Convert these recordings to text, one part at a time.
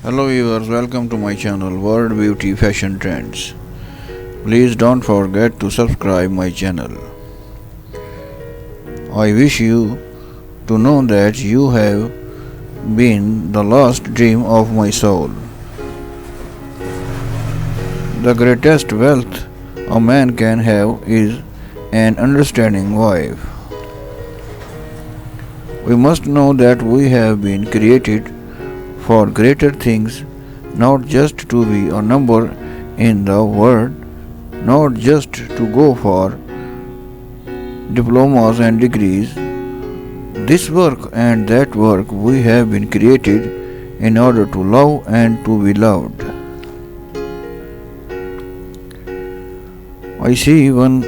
Hello viewers, welcome to my channel World Beauty Fashion Trends. Please don't forget to subscribe my channel. I wish you to know that you have been the last dream of my soul. The greatest wealth a man can have is an understanding wife. We must know that we have been created for greater things, not just to be a number in the world, not just to go for diplomas and degrees. This work and that work we have been created in order to love and to be loved. I see when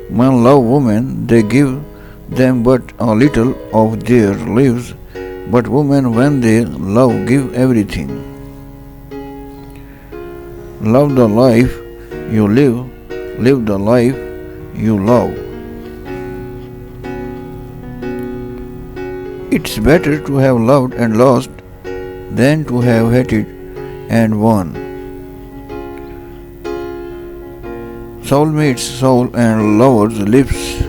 men love women, they give them but a little of their lives, but women, when they love, give everything. Love the life you live the life you love. It's better to have loved and lost than to have hated and won. Soul meets soul and lovers' lips.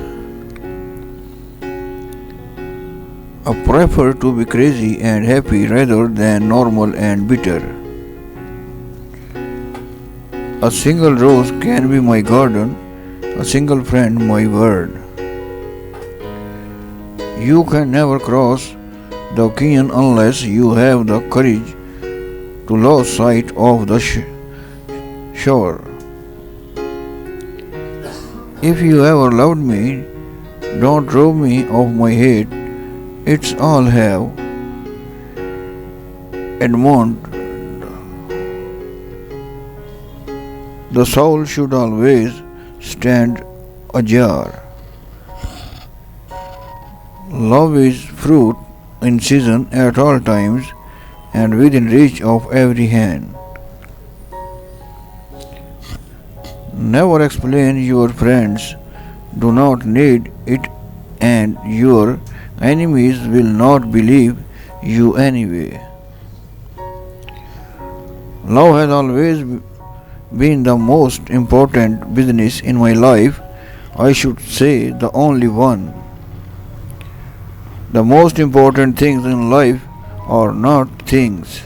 I prefer to be crazy and happy rather than normal and bitter. A single rose can be my garden, a single friend my word. You can never cross the ocean unless you have the courage to lose sight of the shore. If you ever loved me, don't rob me of my hate. It's all have. Edmond. The soul should always stand ajar. Love is fruit in season at all times and within reach of every hand. Never explain your friends do not need it, and your enemies will not believe you anyway. Love has always been the most important business in my life. I should say the only one. The most important things in life are not things.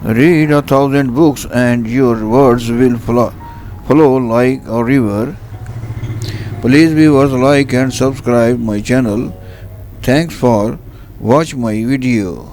Read 1,000 books and your words will flow like a river. Please viewers, like and subscribe my channel. Thanks for watching my video.